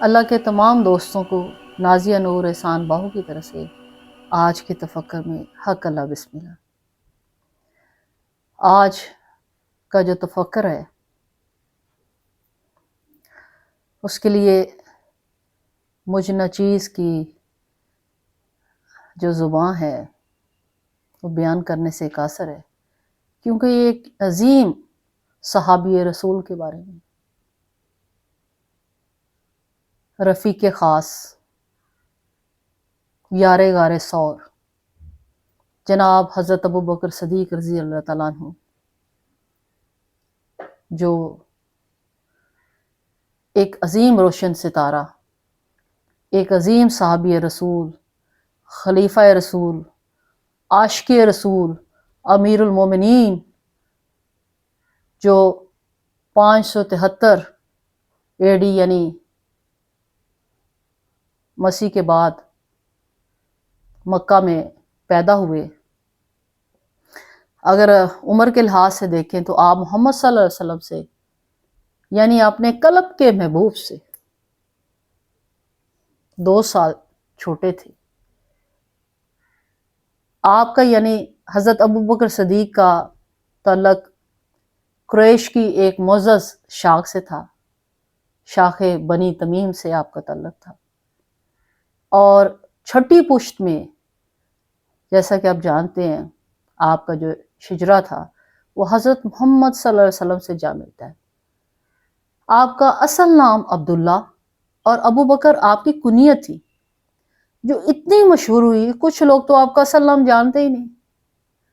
اللہ کے تمام دوستوں کو نازیہ نور احسان باہو کی طرف سے آج کے تفکر میں حق اللہ بسم اللہ۔ آج کا جو تفکر ہے اس کے لیے مجھ نچیز کی جو زبان ہے وہ بیان کرنے سے قاصر ہے، کیونکہ یہ ایک عظیم صحابی رسول کے بارے میں، رفیق خاص، یار غار سور، جناب حضرت ابوبکر صدیق رضی اللہ تعالیٰ عنہ، جو ایک عظیم روشن ستارہ، ایک عظیم صحابی رسول، خلیفہ رسول، عاشق رسول، امیر المومنین، جو 573 AD یعنی مسیح کے بعد مکہ میں پیدا ہوئے۔ اگر عمر کے لحاظ سے دیکھیں تو آپ محمد صلی اللہ علیہ وسلم سے یعنی اپنے قلب کے محبوب سے 2 سال چھوٹے تھے۔ آپ کا یعنی حضرت ابوبکر صدیق کا تعلق قریش کی ایک معزز شاخ سے تھا، شاخ بنی تمیم سے آپ کا تعلق تھا، اور چھٹی پشت میں جیسا کہ آپ جانتے ہیں آپ کا جو شجرہ تھا وہ حضرت محمد صلی اللہ علیہ وسلم سے جا ملتا ہے۔ آپ کا اصل نام عبداللہ اور ابوبکر آپ کی کنیت تھی، جو اتنی مشہور ہوئی کچھ لوگ تو آپ کا اصل نام جانتے ہی نہیں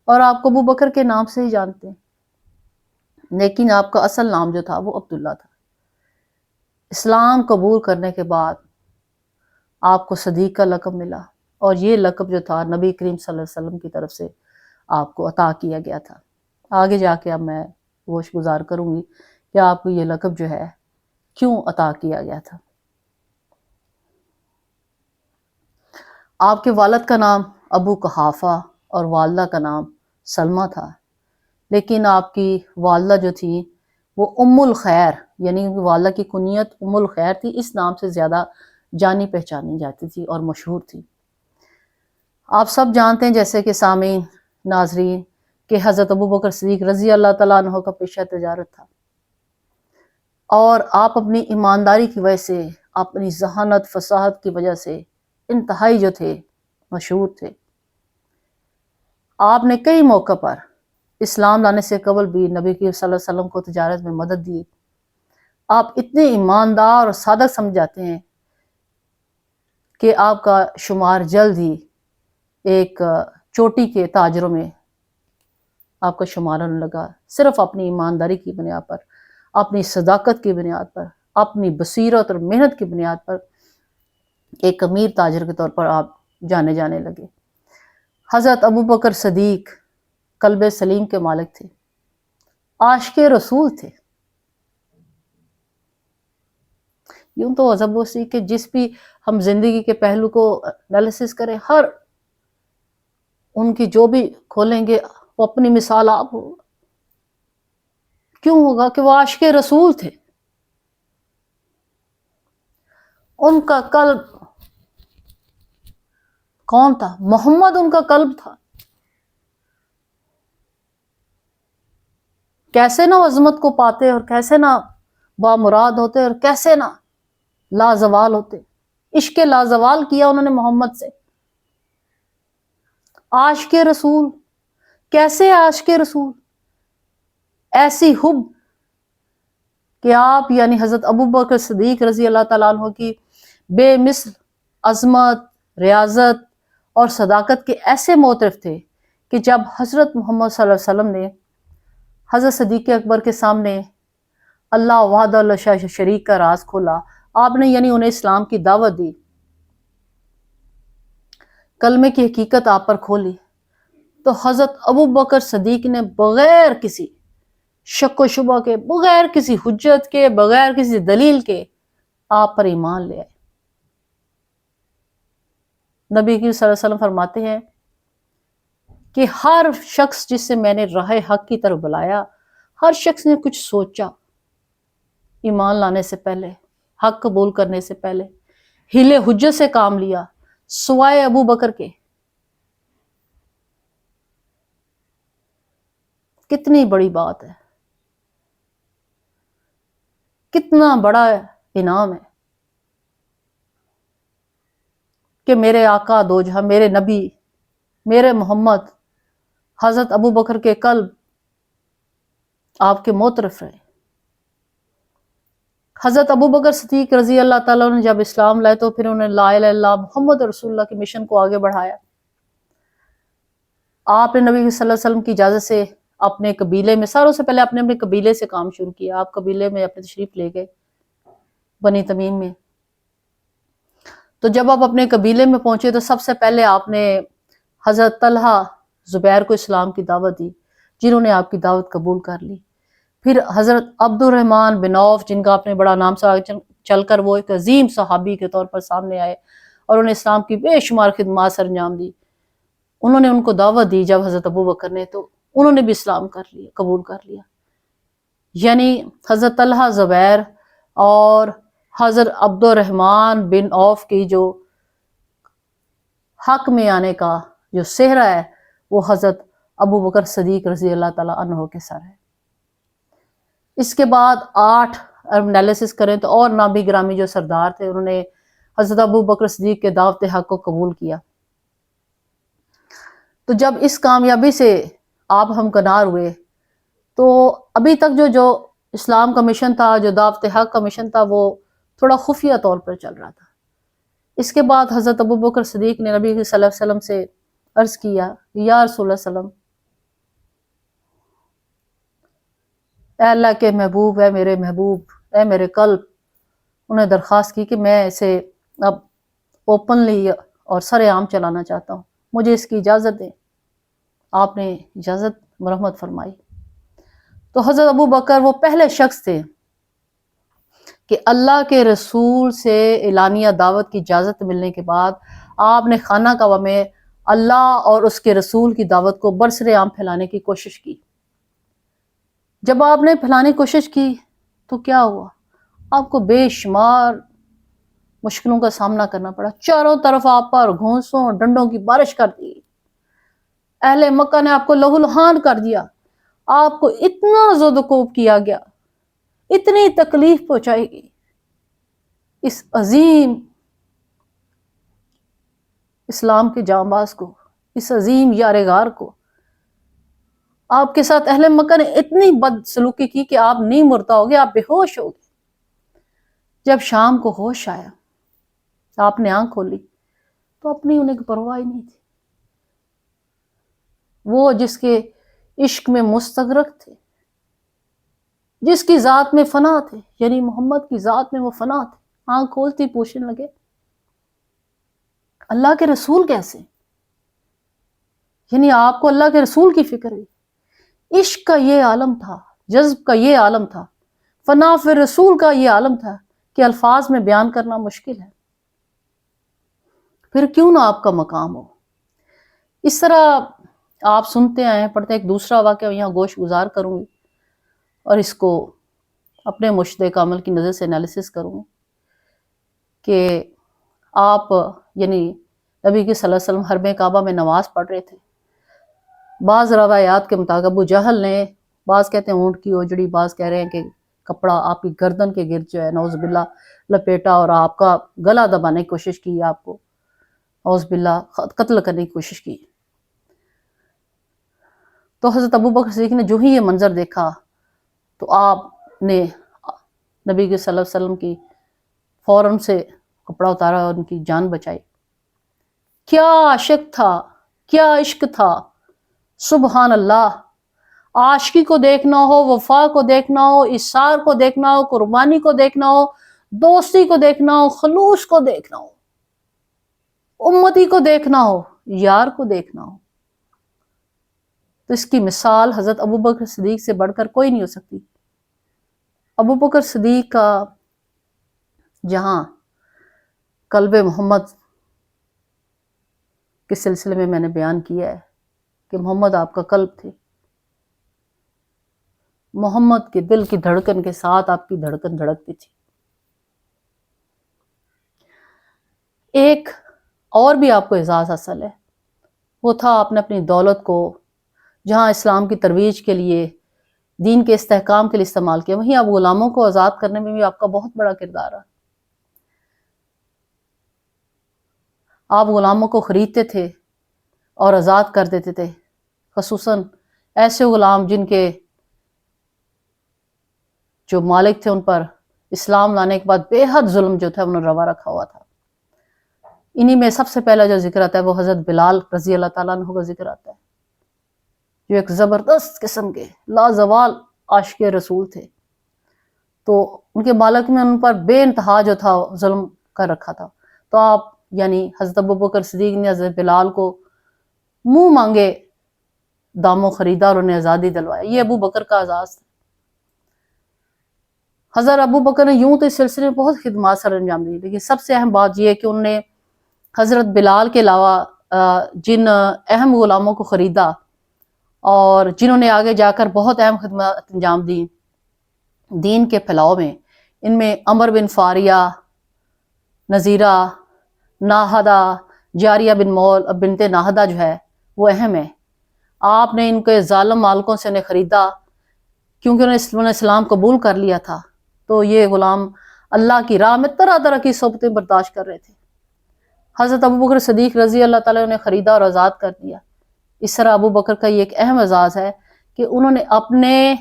اور آپ کو ابوبکر کے نام سے ہی جانتے ہیں، لیکن آپ کا اصل نام جو تھا وہ عبداللہ تھا۔ اسلام قبول کرنے کے بعد آپ کو صدیق کا لقب ملا، اور یہ لقب جو تھا نبی کریم صلی اللہ علیہ وسلم کی طرف سے آپ کو عطا کیا گیا تھا۔ آگے جا کے اب میں گوش گزار کروں گی کہ آپ کو یہ لقب جو ہے کیوں عطا کیا گیا تھا۔ آپ کے والد کا نام ابو قحافہ اور والدہ کا نام سلمہ تھا، لیکن آپ کی والدہ جو تھی وہ ام الخیر، یعنی والدہ کی کنیت ام الخیر تھی، اس نام سے زیادہ جانی پہچانی جاتی تھی اور مشہور تھی۔ آپ سب جانتے ہیں جیسے کہ سامعین ناظرین کہ حضرت ابوبکر صدیق رضی اللہ تعالیٰ عنہ کا پیشہ تجارت تھا، اور آپ اپنی ایمانداری کی وجہ سے، اپنی ذہانت فصاحت کی وجہ سے انتہائی جو تھے مشہور تھے۔ آپ نے کئی موقع پر اسلام لانے سے قبل بھی نبی صلی اللہ علیہ وسلم کو تجارت میں مدد دی۔ آپ اتنے ایماندار اور صادق سمجھ جاتے ہیں کہ آپ کا شمار جلد ہی ایک چوٹی کے تاجروں میں آپ کا شمار ہونے لگا، صرف اپنی ایمانداری کی بنیاد پر، اپنی صداقت کی بنیاد پر، اپنی بصیرت اور محنت کی بنیاد پر ایک امیر تاجر کے طور پر آپ جانے جانے لگے۔ حضرت ابوبکر صدیق قلب سلیم کے مالک تھے، عاشق رسول تھے۔ یوں تو عزب وسیع کہ جس بھی ہم زندگی کے پہلو کو انالیسس کریں، ہر ان کی جو بھی کھولیں گے وہ اپنی مثال آپ ہوگا۔ کیوں ہوگا؟ کہ وہ عاشق رسول تھے۔ ان کا قلب کون تھا؟ محمد ان کا قلب تھا۔ کیسے نہ عظمت کو پاتے اور کیسے نہ بامراد ہوتے اور کیسے نہ لازوال ہوتے۔ عشق لازوال کیا انہوں نے محمد سے۔ عاشق رسول، کیسے عاشق رسول؟ ایسی حب کہ آپ یعنی حضرت ابوبکر صدیق رضی اللہ تعالیٰ عنہ کی بے مثل عظمت، ریاضت اور صداقت کے ایسے معترف تھے کہ جب حضرت محمد صلی اللہ علیہ وسلم نے حضرت صدیق اکبر کے سامنے اللہ وحدہ لا شریک کا راز کھولا، آپ نے یعنی انہیں اسلام کی دعوت دی، کلمے کی حقیقت آپ پر کھولی، تو حضرت ابوبکر صدیق نے بغیر کسی شک و شبہ کے، بغیر کسی حجت کے، بغیر کسی دلیل کے آپ پر ایمان لے آئے۔ نبی صلی اللہ علیہ وسلم فرماتے ہیں کہ ہر شخص جس سے میں نے راہ حق کی طرف بلایا، ہر شخص نے کچھ سوچا ایمان لانے سے پہلے، حق قبول کرنے سے پہلے ہیلے حجت سے کام لیا سوائے ابو بکر کے. کتنی بڑی بات ہے، کتنا بڑا انعام ہے کہ میرے آقا دو جہاں، میرے نبی، میرے محمد حضرت ابو بکر کے قلب آپ کے موترف رہے. حضرت ابو بکر صدیق رضی اللہ تعالیٰ نے جب اسلام لائے تو پھر انہوں نے لا الہ الا اللہ محمد رسول اللہ کے مشن کو آگے بڑھایا. آپ نے نبی صلی اللہ علیہ وسلم کی اجازت سے اپنے قبیلے میں، ساروں سے پہلے اپنے قبیلے سے کام شروع کیا. آپ قبیلے میں اپنے تشریف لے گئے بنی تمیم میں. تو جب آپ اپنے قبیلے میں پہنچے تو سب سے پہلے آپ نے حضرت طلحہ زبیر کو اسلام کی دعوت دی، جنہوں نے آپ کی دعوت قبول کر لی. پھر حضرت عبد الرحمن بن عوف، جن کا آپ نے بڑا نام سنا، چل کر وہ ایک عظیم صحابی کے طور پر سامنے آئے اور انہوں نے اسلام کی بے شمار خدمات سر انجام دی. انہوں نے ان کو دعوت دی جب حضرت ابو بکر نے، تو انہوں نے بھی اسلام کر لیا، قبول کر لیا. یعنی حضرت طلحہ زبیر اور حضرت عبد الرحمن بن عوف کی جو حق میں آنے کا جو صحرا ہے وہ حضرت ابو بکر صدیق رضی اللہ تعالیٰ عنہ کے سر ہے. اس کے بعد 8 انالیسس کریں تو اور نابی گرامی جو سردار تھے، انہوں نے حضرت ابو بکر صدیق کے دعوت حق کو قبول کیا. تو جب اس کامیابی سے آپ ہمکنار ہوئے تو ابھی تک جو اسلام کا مشن تھا، جو دعوت حق کا مشن تھا، وہ تھوڑا خفیہ طور پر چل رہا تھا. اس کے بعد حضرت ابو بکر صدیق نے نبی صلی اللہ علیہ وسلم سے عرض کیا، یا رسول اللہ صلی اللہ علیہ وسلم، اے اللہ کے محبوب، اے میرے محبوب، اے میرے قلب. انہیں درخواست کی کہ میں اسے اب اوپنلی اور سر عام چلانا چاہتا ہوں، مجھے اس کی اجازت دیں. آپ نے اجازت مرحمت فرمائی. تو حضرت ابو بکر وہ پہلے شخص تھے کہ اللہ کے رسول سے اعلانیہ دعوت کی اجازت ملنے کے بعد آپ نے خانہ کعبہ میں اللہ اور اس کے رسول کی دعوت کو برسر عام پھیلانے کی کوشش کی. جب آپ نے پھیلانے کی کوشش کی تو کیا ہوا؟ آپ کو بے شمار مشکلوں کا سامنا کرنا پڑا. چاروں طرف آپ پر گھونسوں ڈنڈوں کی بارش کر دی. اہل مکہ نے آپ کو لہو لہان کر دیا. آپ کو اتنا زد و کوب کیا گیا، اتنی تکلیف پہنچائی گئی. اس عظیم اسلام کے جانباز کو، اس عظیم یارغار کو آپ کے ساتھ اہل مکہ نے اتنی بد سلوکی کی کہ آپ نہیں مردہ ہو گئے، آپ بے ہوش ہو گئے. جب شام کو ہوش آیا، آپ نے آنکھ کھولی تو اپنی انہیں کی پرواہ ہی نہیں تھی. وہ جس کے عشق میں مستغرق تھے، جس کی ذات میں فنا تھے، یعنی محمد کی ذات میں وہ فنا تھے، آنکھ کھولتی پوچھنے لگے اللہ کے رسول کیسے؟ یعنی آپ کو اللہ کے رسول کی فکر ہے. عشق کا یہ عالم تھا، جذب کا یہ عالم تھا، فنا فی رسول کا یہ عالم تھا کہ الفاظ میں بیان کرنا مشکل ہے. پھر کیوں نہ آپ کا مقام ہو. اس طرح آپ سنتے آئے، پڑھتے. ایک دوسرا واقعہ یہاں گوش گزار کروں گی اور اس کو اپنے مشتق عمل کی نظر سے انالیسس کروں گی کہ آپ یعنی نبی کی صلی اللہ علیہ وسلم حرم کعبہ میں نماز پڑھ رہے تھے. بعض روایات کے مطابق ابو جہل نے، بعض کہتے ہیں اونٹ کی اوجڑی، بعض کہہ رہے ہیں کہ کپڑا آپ کی گردن کے گرد جو ہے نعوذ باللہ لپیٹا اور آپ کا گلا دبانے کی کوشش کی، آپ کو نعوذ باللہ قتل کرنے کی کوشش کی. تو حضرت ابو بکر صدیق نے جو ہی یہ منظر دیکھا تو آپ نے نبی کے صلی اللہ علیہ وسلم کی فوراً سے کپڑا اتارا اور ان کی جان بچائی. کیا عاشق تھا، کیا عشق تھا، سبحان اللہ. عاشقی کو دیکھنا ہو، وفا کو دیکھنا ہو، اثار کو دیکھنا ہو، قربانی کو دیکھنا ہو، دوستی کو دیکھنا ہو، خلوص کو دیکھنا ہو، امتی کو دیکھنا ہو، یار کو دیکھنا ہو، تو اس کی مثال حضرت ابو بکر صدیق سے بڑھ کر کوئی نہیں ہو سکتی. ابو بکر صدیق کا جہاں قلب محمد کے سلسلے میں نے بیان کیا ہے کہ محمد آپ کا قلب تھے، محمد کے دل کی دھڑکن کے ساتھ آپ کی دھڑکن دھڑکتی تھی. ایک اور بھی آپ کو اعزاز حاصل ہے، وہ تھا آپ نے اپنی دولت کو جہاں اسلام کی ترویج کے لیے، دین کے استحکام کے لیے استعمال کیا، وہیں آپ غلاموں کو آزاد کرنے میں بھی آپ کا بہت بڑا کردار ہے۔ آپ غلاموں کو خریدتے تھے اور آزاد کر دیتے تھے، خصوصاً ایسے غلام جن کے جو مالک تھے ان پر اسلام لانے کے بعد بے حد ظلم جو تھا انہوں نے روا رکھا ہوا تھا۔ انہی میں سب سے پہلا جو ذکر آتا ہے وہ حضرت بلال رضی اللہ تعالیٰ عنہ کا ذکر آتا ہے، جو ایک زبردست قسم کے لازوال عاشق رسول تھے، تو ان کے مالک میں ان پر بے انتہا جو تھا ظلم کر رکھا تھا، تو آپ یعنی حضرت ابوبکر صدیق نے حضرت بلال کو منہ مانگے داموں خریدا اور انہیں آزادی دلوایا۔ یہ ابو بکر کا اعزاز تھا۔ حضرت ابو بکر نے یوں تو اس سلسلے میں بہت خدمات سر انجام دی، لیکن سب سے اہم بات یہ ہے کہ انہوں نے حضرت بلال کے علاوہ جن اہم غلاموں کو خریدا اور جنہوں نے آگے جا کر بہت اہم خدمات انجام دی دین کے پھیلاؤ میں، ان میں عمر بن فاریہ، نذیرہ، ناہدہ، جاریہ بنت ناہدہ جو ہے وہ اہم ہے۔ آپ نے ان کے ظالم مالکوں سے انہیں خریدا کیونکہ انہوں نے اسلام قبول کر لیا تھا، تو یہ غلام اللہ کی راہ میں طرح طرح کی صحبتیں برداشت کر رہے تھے۔ حضرت ابوبکر صدیق رضی اللہ تعالیٰ نے خریدا اور آزاد کر دیا۔ اس طرح ابو بکر کا یہ ایک اہم اعزاز ہے کہ انہوں نے اپنے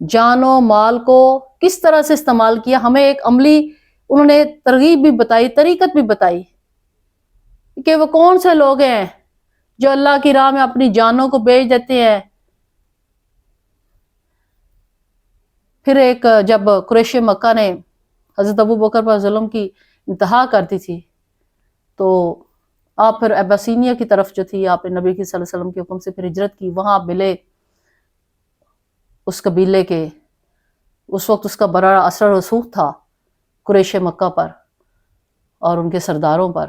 جان و مال کو کس طرح سے استعمال کیا، ہمیں ایک عملی انہوں نے ترغیب بھی بتائی، طریقت بھی بتائی کہ وہ کون سے لوگ ہیں جو اللہ کی راہ میں اپنی جانوں کو بیچ دیتے ہیں۔ پھر ایک جب قریش مکہ نے حضرت ابو بکر پر ظلم کی انتہا کر دی تھی، تو آپ پھر اباسینیہ کی طرف جو تھی، آپ نے نبی کی صلی اللہ علیہ وسلم کے حکم سے پھر ہجرت کی، وہاں آپ ملے اس قبیلے کے، اس وقت اس کا بڑا اثر و رسوخ تھا قریش مکہ پر اور ان کے سرداروں پر۔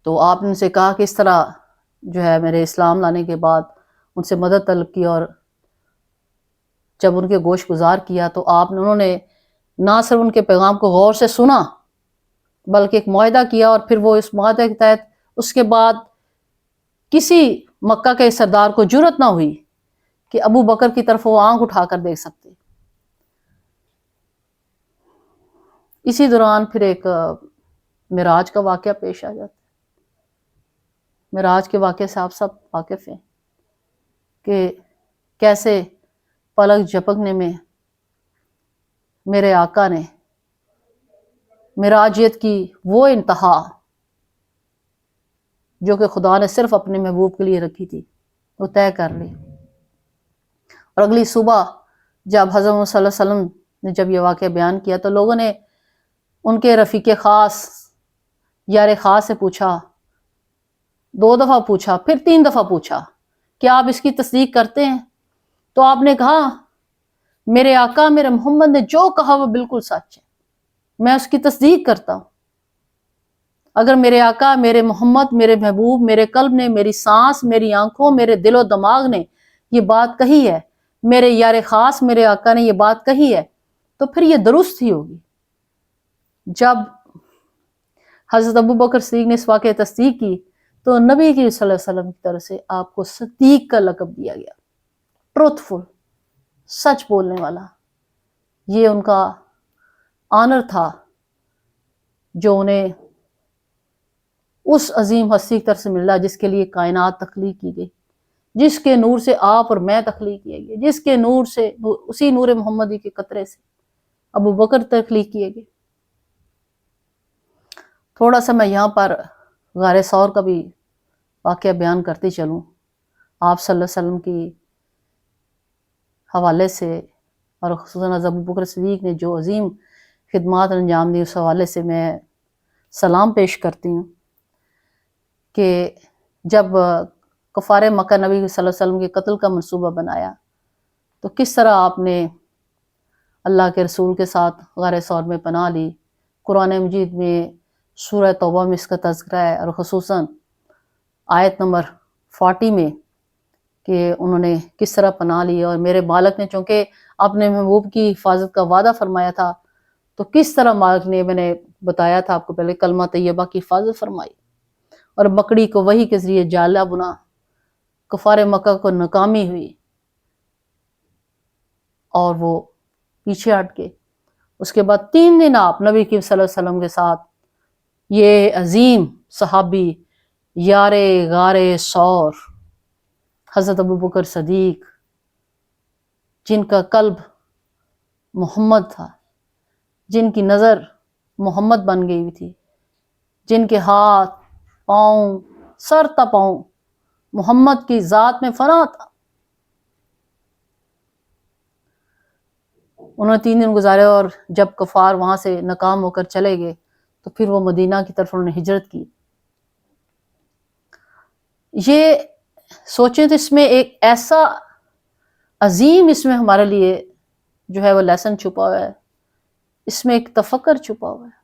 تو آپ نے ان سے کہا کہ اس طرح جو ہے میرے اسلام لانے کے بعد ان سے مدد طلب کی، اور جب ان کے گوش گزار کیا تو انہوں نے نہ صرف ان کے پیغام کو غور سے سنا بلکہ ایک معاہدہ کیا، اور پھر وہ اس معاہدے کے تحت اس کے بعد کسی مکہ کے سردار کو جرأت نہ ہوئی کہ ابو بکر کی طرف وہ آنکھ اٹھا کر دیکھ سکتے۔ اسی دوران پھر ایک معراج کا واقعہ پیش آ جاتا ہے۔ معراج کے واقعے سے آپ سب واقف ہیں کہ کیسے پلک جھپکنے میں میرے آقا نے معراجیت کی وہ انتہا جو کہ خدا نے صرف اپنے محبوب کے لیے رکھی تھی وہ طے کر لی، اور اگلی صبح جب حضرت محمد صلی اللہ علیہ وسلم نے جب یہ واقعہ بیان کیا تو لوگوں نے ان کے رفیق خاص یار خاص سے پوچھا، 2 دفعہ پوچھا، پھر 3 دفعہ پوچھا کہ آپ اس کی تصدیق کرتے ہیں؟ تو آپ نے کہا میرے آقا میرے محمد نے جو کہا وہ بالکل سچ ہے، میں اس کی تصدیق کرتا ہوں۔ اگر میرے آقا میرے محمد میرے محبوب میرے قلب نے، میری سانس میری آنکھوں میرے دل و دماغ نے یہ بات کہی ہے، میرے یار خاص میرے آقا نے یہ بات کہی ہے، تو پھر یہ درست ہی ہوگی۔ جب حضرت ابوبکر صدیق نے اس واقعے تصدیق کی تو نبی کی صلی اللہ علیہ وسلم کی طرف سے آپ کو صدیق کا لقب دیا گیا، ٹروتھ فل، سچ بولنے والا۔ یہ ان کا آنر تھا جو انہیں اس عظیم ہستی کی طرف سے ملا جس کے لیے کائنات تخلیق کی گئی، جس کے نور سے آپ اور میں تخلیق کیے گئے، جس کے نور سے اسی نور محمدی کے قطرے سے ابو بکر تخلیق کیے گئے۔ تھوڑا سا میں یہاں پر غار ثور کا بھی واقعہ بیان کرتی چلوں، آپ صلی اللہ علیہ وسلم کی حوالے سے، اور خصوصاً حضرت ابوبکر صدیق نے جو عظیم خدمات انجام دی اس حوالے سے میں سلام پیش کرتی ہوں کہ جب کفار مکہ نبی صلی اللہ علیہ وسلم کے قتل کا منصوبہ بنایا تو کس طرح آپ نے اللہ کے رسول کے ساتھ غار ثور میں پناہ لی۔ قرآن مجید میں سورہ توبہ میں اس کا تذکرہ ہے، اور خصوصاً آیت نمبر 40 میں کہ انہوں نے کس طرح پناہ لی، اور میرے مالک نے چونکہ اپنے محبوب کی حفاظت کا وعدہ فرمایا تھا تو کس طرح مالک نے، میں نے بتایا تھا آپ کو پہلے، کلمہ طیبہ کی حفاظت فرمائی اور مکڑی کو وحی کے ذریعے جالا بنا، کفار مکہ کو ناکامی ہوئی اور وہ پیچھے ہٹ گئے۔ اس کے بعد 3 دن آپ نبی کریم صلی اللہ علیہ وسلم کے ساتھ یہ عظیم صحابی یار غار ثور حضرت ابوبکر صدیق، جن کا قلب محمد تھا، جن کی نظر محمد بن گئی ہوئی تھی، جن کے ہاتھ پاؤں سر تا پاؤں محمد کی ذات میں فنا تھا، انہوں نے 3 دن گزارے اور جب کفار وہاں سے ناکام ہو کر چلے گئے تو پھر وہ مدینہ کی طرف انہوں نے ہجرت کی۔ یہ سوچیں تو اس میں ایک ایسا عظیم، اس میں ہمارے لیے جو ہے وہ لیسن چھپا ہوا ہے، اس میں ایک تفکر چھپا ہوا ہے۔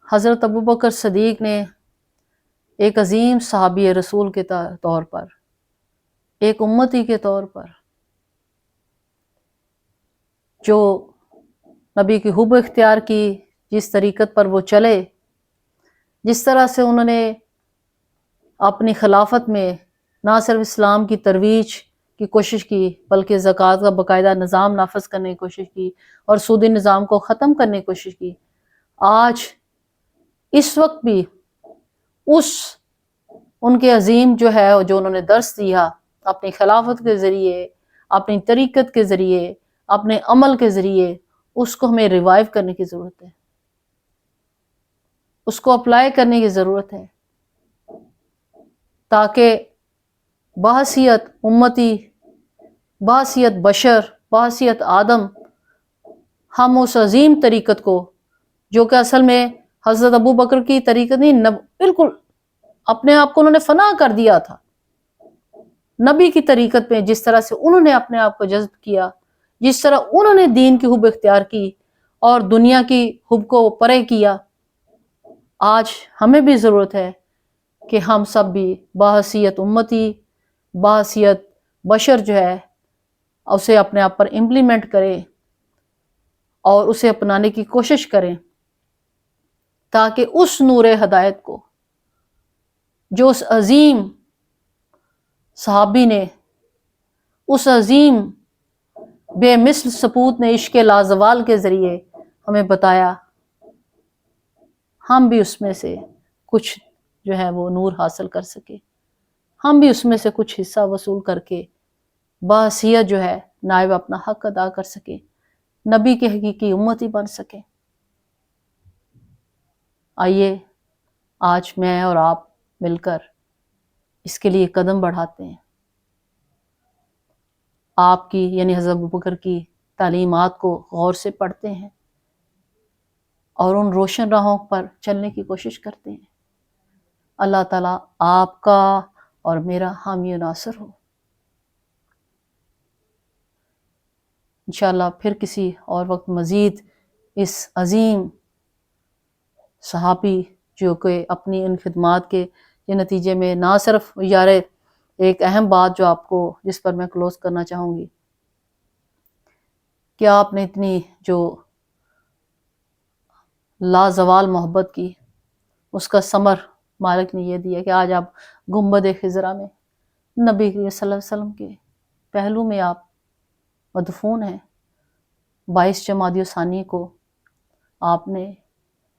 حضرت ابوبکر صدیق نے ایک عظیم صحابی رسول کے طور پر، ایک امتی کے طور پر، جو نبی کی حب اختیار کی، جس طریقت پر وہ چلے، جس طرح سے انہوں نے اپنی خلافت میں نہ صرف اسلام کی ترویج کی کوشش کی بلکہ زکوٰۃ کا باقاعدہ نظام نافذ کرنے کی کوشش کی اور سودی نظام کو ختم کرنے کی کوشش کی۔ آج اس وقت بھی ان کے عظیم جو ہے جو انہوں نے درس دیا اپنی خلافت کے ذریعے، اپنی طریقت کے ذریعے، اپنے عمل کے ذریعے، اس کو ہمیں ریوائیو کرنے کی ضرورت ہے، اس کو اپلائی کرنے کی ضرورت ہے، تاکہ بحیثیت امتی، بحیثیت بشر، بحیثیت آدم، ہم اس عظیم طریقت کو، جو کہ اصل میں حضرت ابوبکر کی طریقت نہیں، بالکل اپنے آپ کو انہوں نے فنا کر دیا تھا نبی کی طریقت میں، جس طرح سے انہوں نے اپنے آپ کو جذب کیا، جس طرح انہوں نے دین کی حب اختیار کی اور دنیا کی حب کو پرے کیا، آج ہمیں بھی ضرورت ہے کہ ہم سب بھی بحیثیت امتی، بحیثیت بشر جو ہے اسے اپنے آپ پر امپلیمنٹ کریں اور اسے اپنانے کی کوشش کریں، تاکہ اس نور ہدایت کو جو اس عظیم صحابی نے، اس عظیم بے مثل سپوت نے عشق لازوال کے ذریعے ہمیں بتایا، ہم بھی اس میں سے کچھ جو ہے وہ نور حاصل کر سکے، ہم بھی اس میں سے کچھ حصہ وصول کر کے بحیثیت جو ہے نائب اپنا حق ادا کر سکے، نبی کے حقیقی امتی بن سکے۔ آئیے آج میں اور آپ مل کر اس کے لیے قدم بڑھاتے ہیں، آپ کی یعنی حضرت ابوبکر کی تعلیمات کو غور سے پڑھتے ہیں اور ان روشن راہوں پر چلنے کی کوشش کرتے ہیں۔ اللہ تعالیٰ آپ کا اور میرا حامی و ناصر ہو۔ انشاءاللہ پھر کسی اور وقت مزید اس عظیم صحابی جو کہ اپنی ان خدمات کے نتیجے میں نہ صرف یار، ایک اہم بات جو آپ کو جس پر میں کلوز کرنا چاہوں گی کہ آپ نے اتنی جو لازوال محبت کی، اس کا ثمر مالک نے یہ دیا کہ آج آپ گنبد خضرا میں نبی صلی اللہ علیہ وسلم کے پہلو میں آپ مدفون ہیں۔ 22 جمادی الثانی کو آپ نے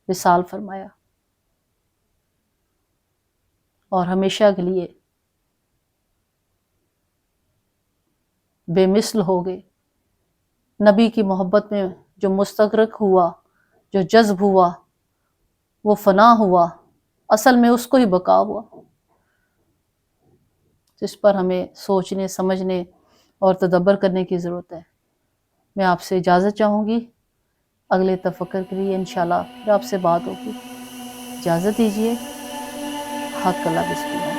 وصال فرمایا اور ہمیشہ کے لیے بے مثل ہو گئے۔ نبی کی محبت میں جو مستغرق ہوا، جو جذب ہوا، وہ فنا ہوا، اصل میں اس کو ہی بقا ہوا، جس پر ہمیں سوچنے، سمجھنے اور تدبر کرنے کی ضرورت ہے۔ میں آپ سے اجازت چاہوں گی، اگلے تفکر کے لیے انشاءاللہ پھر آپ سے بات ہوگی۔ اجازت دیجیے، حق اللہ بسم اللہ۔